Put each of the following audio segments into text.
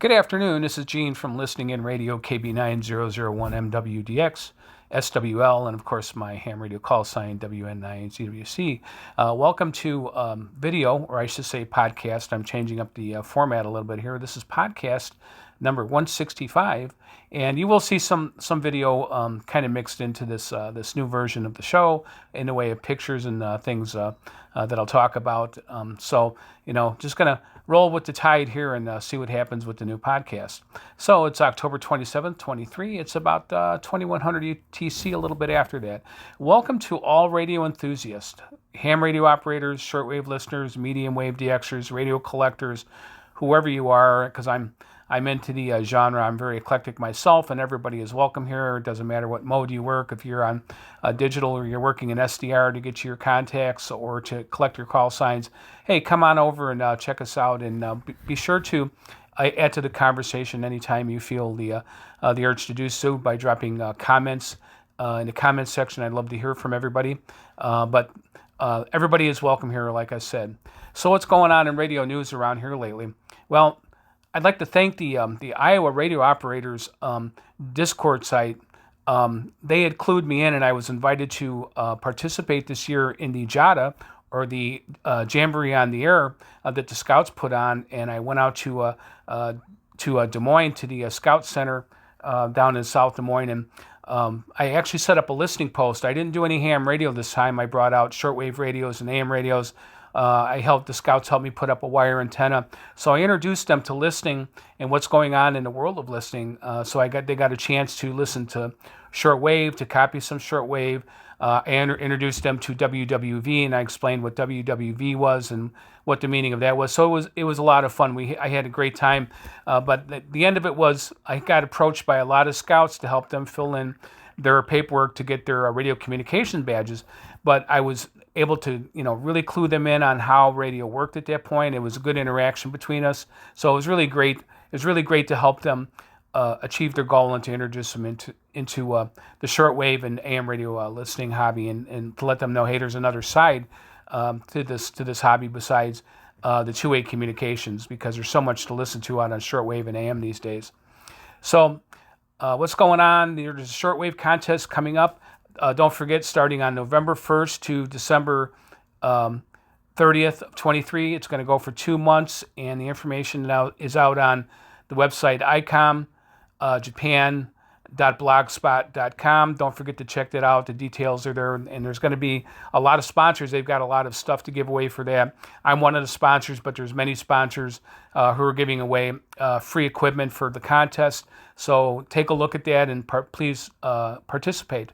Good afternoon. This is Gene from Listening In Radio KB9001MWDX, SWL, and of course my ham radio call sign WN9ZWC. Welcome to video, or I should say podcast. I'm changing up the format a little bit here. This is podcast number 165, and you will see some video kind of mixed into this new version of the show in the way of pictures and things that I'll talk about. Just gonna roll with the tide here and see what happens with the new podcast. So it's October 27th, 23. It's about 2100 UTC, a little bit after that. Welcome to all radio enthusiasts, ham radio operators, shortwave listeners, medium wave DXers, radio collectors, whoever you are, because I'm into the genre. I'm very eclectic myself, and everybody is welcome here. It doesn't matter what mode you work. If you're on digital or you're working in SDR to get your contacts or to collect your call signs, hey, come on over and check us out. And be sure to add to the conversation anytime you feel the urge to do so by dropping comments in the comments section. I'd love to hear from everybody. But everybody is welcome here, like I said. So what's going on in radio news around here lately? Well, I'd like to thank the Iowa Radio Operators Discord site. They had clued me in, and I was invited to participate this year in the JADA, or the Jamboree on the Air, that the Scouts put on, and I went out to Des Moines, to the Scout Center down in South Des Moines, and I actually set up a listening post. I didn't do any ham radio this time. I brought out shortwave radios and AM radios. The Scouts helped me put up a wire antenna. So I introduced them to listening and what's going on in the world of listening. They got a chance to listen to shortwave, to copy some shortwave. I introduced them to WWV, and I explained what WWV was and what the meaning of that was. So it was a lot of fun. I had a great time. But the end of it was I got approached by a lot of Scouts to help them fill in their paperwork to get their radio communication badges. But I was able to, really clue them in on how radio worked at that point. It was a good interaction between us. So it was really great. It was really great to help them achieve their goal and to introduce them into the shortwave and AM radio listening hobby, and to let them know, hey, there's another side to this hobby besides the two-way communications, because there's so much to listen to on shortwave and AM these days. So what's going on? There's a shortwave contest coming up. Don't forget, starting on November 1st to December 30th of 23. It's going to go for 2 months, and the information now is out on the website icomjapan.blogspot.com. Don't forget to check that out. The details are there, and there's going to be a lot of sponsors. They've got a lot of stuff to give away for that. I'm one of the sponsors, but there's many sponsors who are giving away free equipment for the contest. So take a look at that and please participate.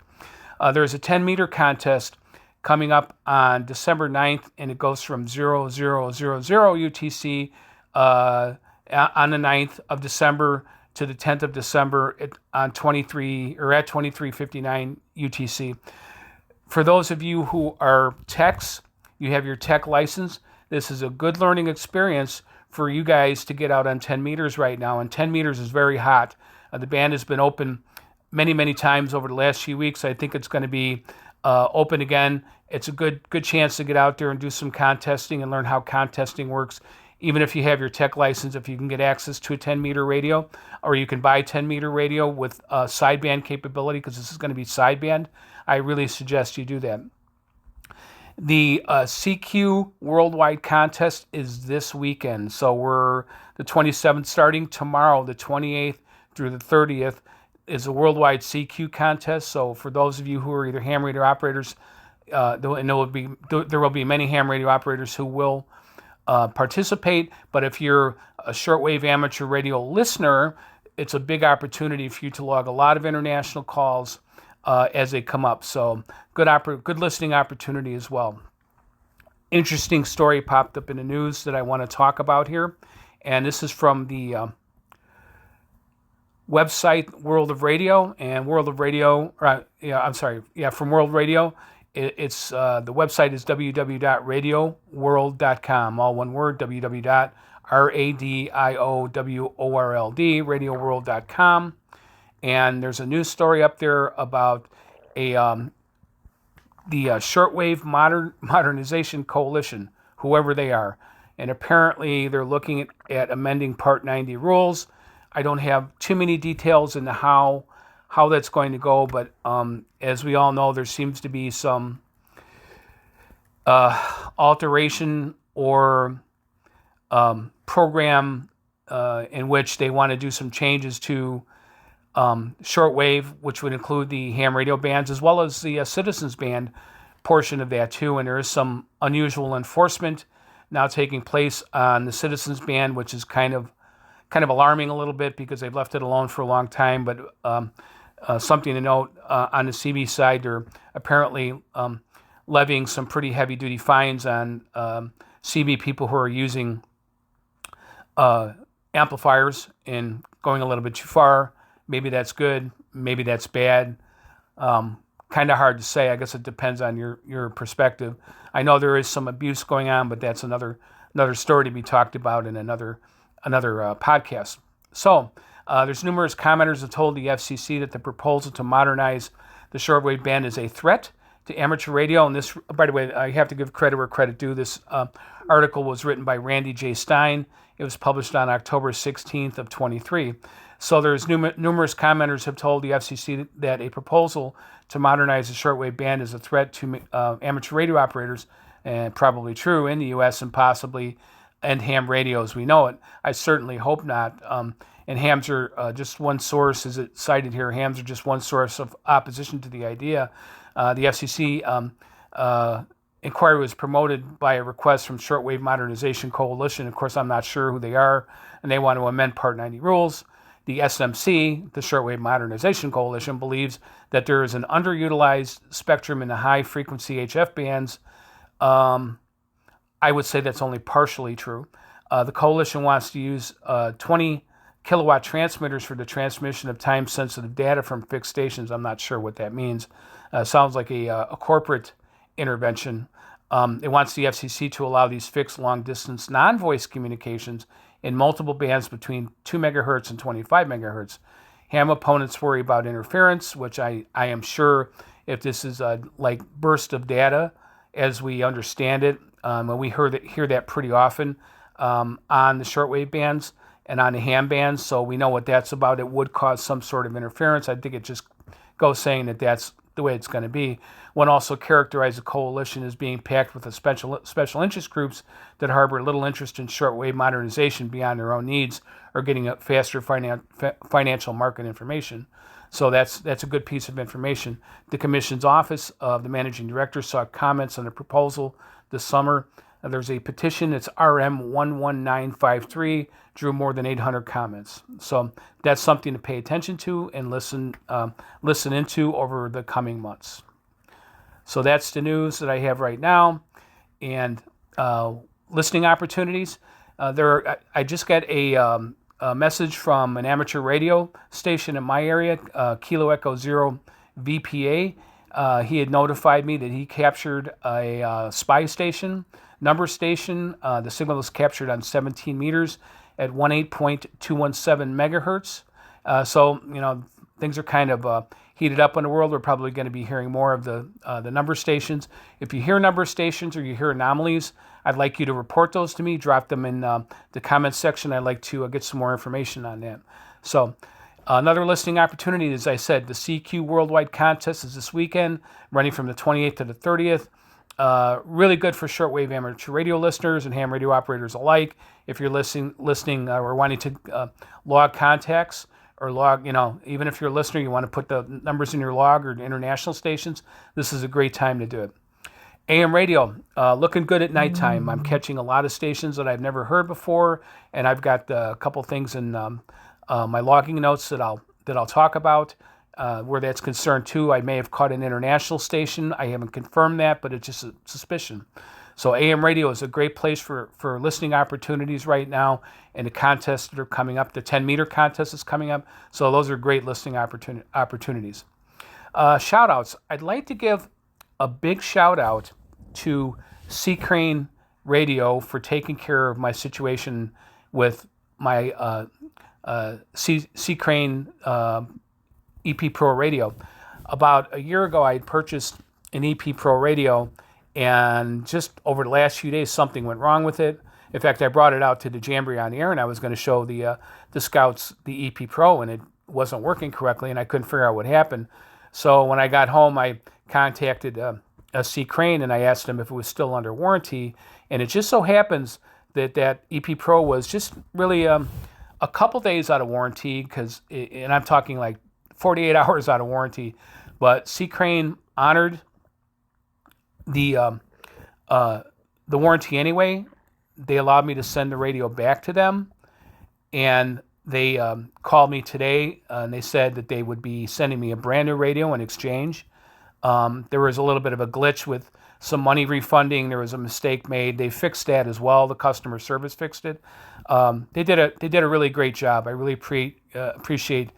There's a 10-meter contest coming up on December 9th, and it goes from 0000 UTC on the 9th of December to the 10th of December at 2359 UTC. For those of you who are techs, you have your tech license, this is a good learning experience for you guys to get out on 10 meters right now, and 10 meters is very hot. The band has been open many times over the last few weeks. I think it's going to be open again. It's a good chance to get out there and do some contesting and learn how contesting works. Even if you have your tech license, if you can get access to a 10-meter radio, or you can buy a 10-meter radio with sideband capability, because this is going to be sideband, I really suggest you do that. The CQ Worldwide Contest is this weekend. So we're the 27th, starting tomorrow, the 28th through the 30th, is a worldwide CQ contest. So for those of you who are either ham radio operators, there will be many ham radio operators who will participate. But if you're a shortwave amateur radio listener, it's a big opportunity for you to log a lot of international calls as they come up. So good listening opportunity as well. Interesting story popped up in the news that I want to talk about here, and this is from the website World of Radio, and World of Radio, from World Radio. It's the website is www.radioworld.com, all one word, www.radioworld, radioworld.com. And there's a news story up there about the Shortwave Modernization Coalition, whoever they are. and apparently they're looking at amending Part 90 rules. I don't have too many details into how that's going to go, but as we all know, there seems to be some alteration or program in which they want to do some changes to shortwave, which would include the ham radio bands as well as the citizens band portion of that too. And there is some unusual enforcement now taking place on the citizens band, which is kind of alarming a little bit because they've left it alone for a long time. But something to note on the CB side, they're apparently levying some pretty heavy duty fines on CB people who are using amplifiers and going a little bit too far. Maybe that's good, maybe that's bad. Kind of hard to say. I guess it depends on your perspective. I know there is some abuse going on, but that's another story to be talked about in another podcast. So there's numerous commenters have told the FCC that the proposal to modernize the shortwave band is a threat to amateur radio. And this, by the way, I have to give credit where credit due. This article was written by Randy J. Stein. It was published on October 16th of 23. So there's numerous commenters have told the FCC that a proposal to modernize the shortwave band is a threat to amateur radio operators, and probably true in the U.S. and possibly end ham radio as we know it. I certainly hope not. And hams are just one source, as it cited here. Hams are just one source of opposition to the idea. The FCC inquiry was promoted by a request from Shortwave Modernization Coalition. Of course, I'm not sure who they are, and they want to amend Part 90 rules. The SMC, the Shortwave Modernization Coalition, believes that there is an underutilized spectrum in the high-frequency HF bands. I would say that's only partially true. The coalition wants to use 20 kilowatt transmitters for the transmission of time-sensitive data from fixed stations. I'm not sure what that means. Sounds like a corporate intervention. It wants the FCC to allow these fixed long-distance non-voice communications in multiple bands between 2 megahertz and 25 megahertz. Ham opponents worry about interference, which I am sure if this is a burst of data as we understand it, and we hear that pretty often on the shortwave bands and on the ham bands, so we know what that's about. It would cause some sort of interference. I think it just goes saying that that's the way it's going to be. One also characterized the coalition as being packed with special interest groups that harbor little interest in shortwave modernization beyond their own needs or getting a faster financial market information. So that's a good piece of information. The Commission's Office of the Managing Director saw comments on the proposal this summer. There's a petition, it's RM11953, drew more than 800 comments. So that's something to pay attention to and listen into over the coming months. So that's the news that I have right now. And listening opportunities. I just got a message from an amateur radio station in my area, Kilo Echo Zero VPA. He had notified me that he captured a spy station, number station. The signal was captured on 17 meters at 18.217 megahertz. So, things are kind of heated up in the world. We're probably going to be hearing more of the number stations. If you hear number stations or you hear anomalies, I'd like you to report those to me. Drop them in the comments section. I'd like to get some more information on that. So another listening opportunity, as I said, the CQ Worldwide Contest is this weekend, running from the 28th to the 30th. Really good for shortwave amateur radio listeners and ham radio operators alike. If you're listening or wanting to log contacts or log, even if you're a listener, you want to put the numbers in your log or international stations, this is a great time to do it. AM radio, looking good at nighttime. I'm catching a lot of stations that I've never heard before, and I've got a couple things in my logging notes that I'll talk about. Where that's concerned too, I may have caught an international station. I haven't confirmed that, but it's just a suspicion. So AM radio is a great place for listening opportunities right now, and the contests that are coming up. The 10-meter contest is coming up, so those are great listening opportunities. Shout-outs. I'd like to give a big shout-out to C. Crane Radio for taking care of my situation with my C. Crane EP Pro radio. About a year ago, I had purchased an EP Pro radio, and just over the last few days, something went wrong with it. In fact, I brought it out to the Jamboree on the air, and I was going to show the scouts the EP Pro, and it wasn't working correctly, and I couldn't figure out what happened. So when I got home, I contacted C. Crane, and I asked him if it was still under warranty. And it just so happens that EP Pro was just really a couple days out of warranty, and I'm talking like 48 hours out of warranty. But C. Crane honored the warranty anyway. They allowed me to send the radio back to them, and they called me today, and they said that they would be sending me a brand new radio in exchange. There was a little bit of a glitch with some money refunding. There was a mistake made. They fixed that as well. The customer service fixed it. They did a really great job. I really appreciate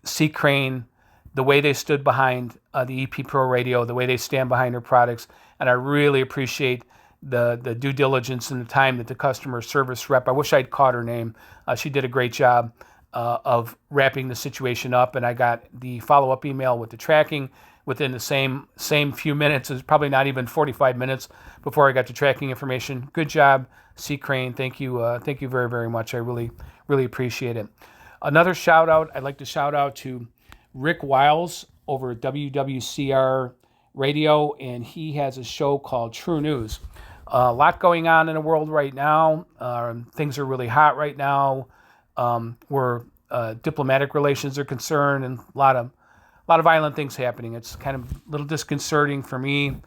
C. Crane, the way they stood behind the EP Pro radio, the way they stand behind their products, and I really appreciate the due diligence and the time that the customer service rep, I wish I'd caught her name. She did a great job of wrapping the situation up, and I got the follow-up email with the tracking within the same few minutes. It was probably not even 45 minutes before I got the tracking information. Good job, C. Crane. Thank you very, very much. I really, really appreciate it. Another shout out, I'd like to shout out to Rick Wiles over at WWCR Radio, and he has a show called True News. A lot going on in the world right now. Things are really hot right now, where diplomatic relations are concerned, and a lot of violent things happening. It's kind of a little disconcerting for me,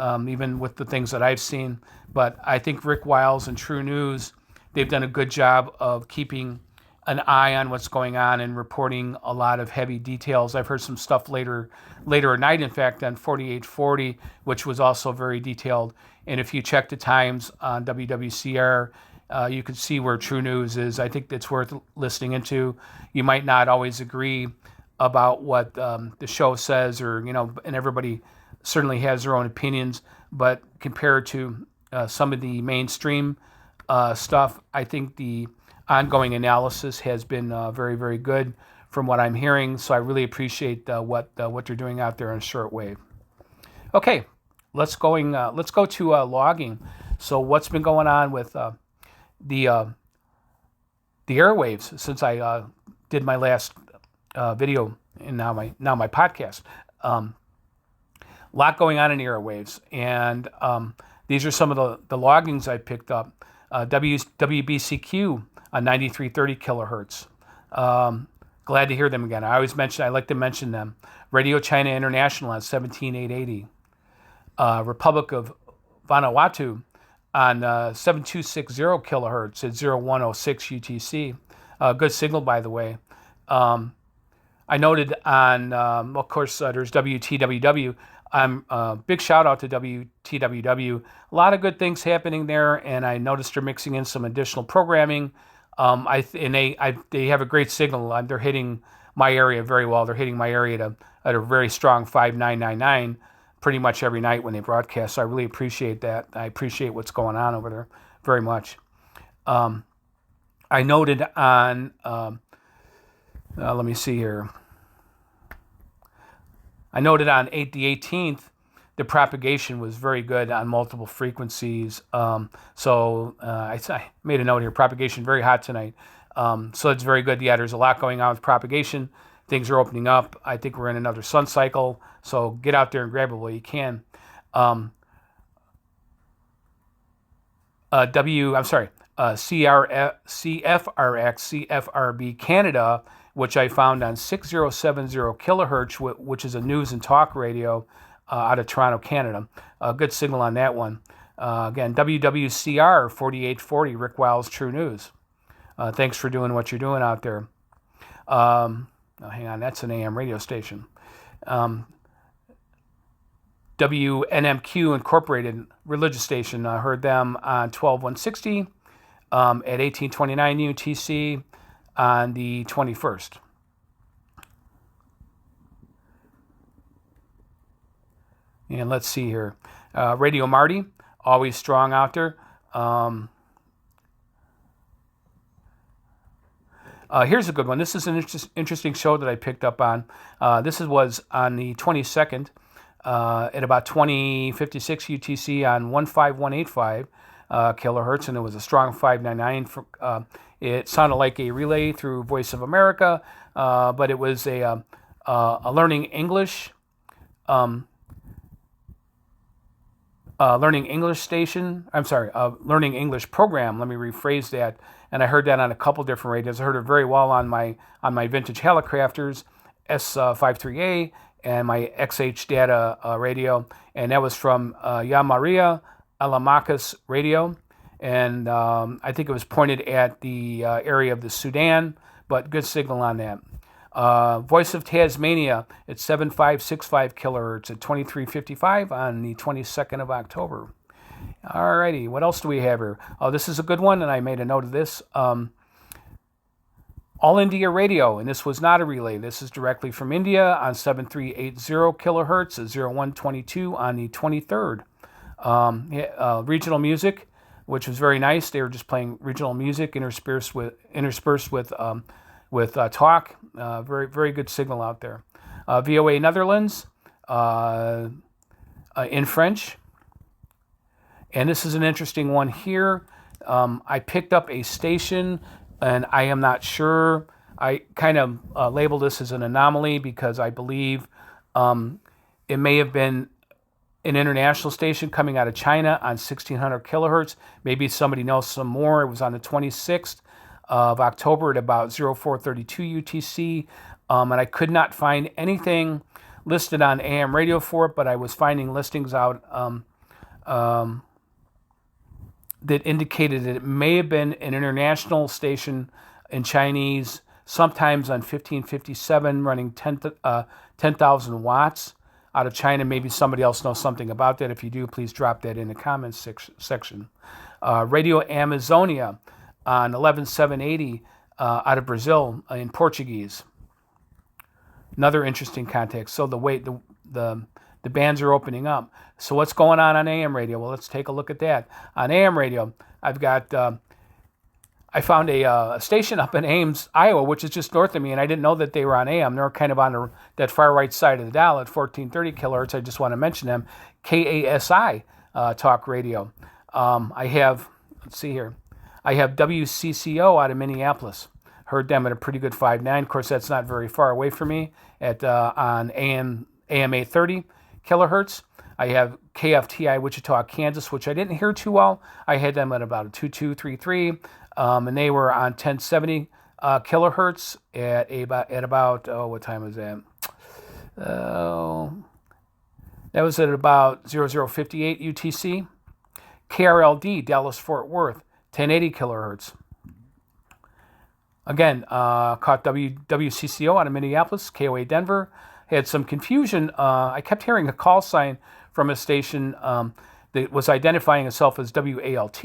even with the things that I've seen. But I think Rick Wiles and True News, they've done a good job of keeping an eye on what's going on and reporting a lot of heavy details. I've heard some stuff later at night, in fact, on 4840, which was also very detailed. And if you check the times on WWCR, you can see where True News is. I think it's worth listening into. You might not always agree about what the show says, and everybody certainly has their own opinions, but compared to some of the mainstream stuff, I think the ongoing analysis has been very, very good from what I'm hearing. So I really appreciate what you're doing out there on shortwave. Okay, let's go to logging. So what's been going on with the airwaves since I did my last video and now my podcast? A lot going on in the airwaves, and these are some of the loggings I picked up. WBCQ on 9330 kilohertz. Glad to hear them again. I like to mention them. Radio China International on 17880. Republic of Vanuatu on 7260 kilohertz at 0106 UTC. Good signal, by the way. I noted on, of course, there's WTWW. Big shout out to WTWW. A lot of good things happening there, and I noticed they're mixing in some additional programming. They have a great signal. They're hitting my area very well. They're hitting my area at a very strong 5999 pretty much every night when they broadcast. So I really appreciate that. I appreciate what's going on over there very much. I noted on, let me see here. I noted on the 18th, the propagation was very good on multiple frequencies. I made a note here, propagation very hot tonight. So it's very good. Yeah, there's a lot going on with propagation. Things are opening up. I think we're in another sun cycle. So get out there and grab it while you can. CFRB Canada, which I found on 6070 kilohertz, which is a news and talk radio out of Toronto, Canada. Good signal on that one. Again, WWCR 4840, Rick Wiles, True News. Thanks for doing what you're doing out there. Hang on, that's an AM radio station. WNMQ Incorporated religious station. I heard them on 12160 at 1829 UTC on the 21st. And let's see here. Radio Marty, always strong out there. Here's a good one. This is an interesting show that I picked up on. This was on the 22nd at about 2056 UTC on 15185. kilohertz, and it was a strong 599. It sounded like a relay through Voice of America, but it was a learning English. Learning English station. I'm sorry, learning English program. Let me rephrase that. And I heard that on a couple different radios. I heard it very well on my vintage Helicrafters S53A and my XH Data radio, and that was from Yamaria Alamacas radio, and I think it was pointed at the area of the Sudan, but good signal on that. Voice of Tasmania at 7565 kilohertz at 2355 on the 22nd of October. Alrighty, what else do we have here? Oh, this is a good one, and I made a note of this. All India Radio, and this was not a relay. This is directly from India on 7380 kilohertz at 0122 on the 23rd. Regional music, which was very nice. They were just playing regional music interspersed with talk. Very, very good signal out there. VOA Netherlands in French. And this is an interesting one here. I picked up a station, and I am not sure. I kind of labeled this as an anomaly because I believe it may have been an international station coming out of China on 1600 kilohertz. Maybe somebody knows some more. It was on the 26th of October at about 0432 UTC, and I could not find anything listed on AM radio for it, but I was finding listings out that indicated that it may have been an international station in Chinese, sometimes on 1557, running 10,000 watts out of China. Maybe somebody else knows something about that. If you do, please drop that in the comments section. Radio Amazonia on 11780 out of Brazil in Portuguese. Another interesting context. So the bands are opening up. So what's going on AM radio? Well, let's take a look at that. On AM radio, I've got I found a station up in Ames, Iowa, which is just north of me, and I didn't know that they were on AM. They're kind of on that far right side of the dial at 1430 kilohertz. I just want to mention them. KASI talk radio. I have, let's see here. I have WCCO out of Minneapolis. Heard them at a pretty good 5.9. Of course, that's not very far away from me at on AM 830 kilohertz. I have KFTI Wichita, Kansas, which I didn't hear too well. I had them at about a 2233, and they were on 1070 kilohertz at about what time was that? That was at about 0058 UTC. KRLD, Dallas Fort Worth, 1080 kilohertz. Again, caught WCCO out of Minneapolis, KOA Denver. Had some confusion. I kept hearing a call sign from a station that was identifying itself as WALT.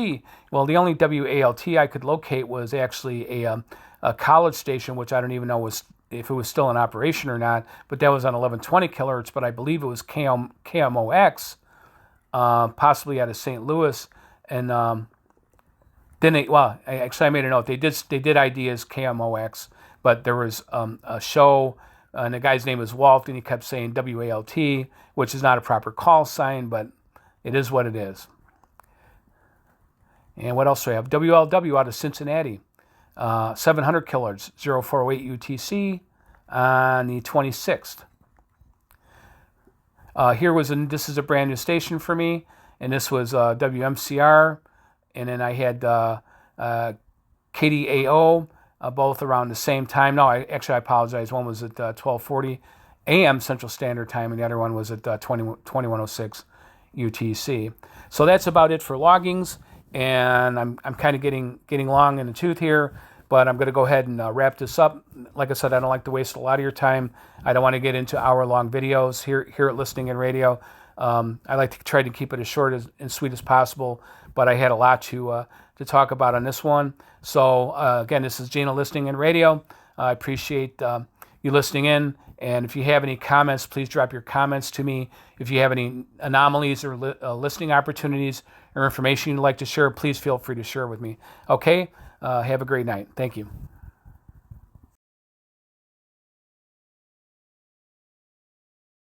Well, the only WALT I could locate was actually a college station, which I don't even know if it was still in operation or not, but that was on 1120 kilohertz, but I believe it was KMOX, possibly out of St. Louis. And then I made a note. They did ID as KMOX, but there was a show, and the guy's name was Walt, and he kept saying WALT, which is not a proper call sign, but it is what it is. And what else do I have? WLW out of Cincinnati, 700 kilohertz, 0408 UTC on the 26th. This is a brand new station for me, and this was WMCR, and then I had KDAO, both around the same time. No, I apologize. One was at 1240 AM Central Standard Time, and the other one was at 2106 UTC. So that's about it for loggings, and I'm kind of getting long in the tooth here, but I'm going to go ahead and wrap this up. Like I said, I don't like to waste a lot of your time. I don't want to get into hour-long videos here at Listening in Radio. I like to try to keep it as short and sweet as possible, but I had a lot to talk about on this one. So again, this is Gina Listening in Radio. I appreciate you listening in, and if you have any comments, please drop your comments to me. If you have any anomalies or listening opportunities or information you'd like to share, please feel free to share with me. Okay, have a great night. Thank you.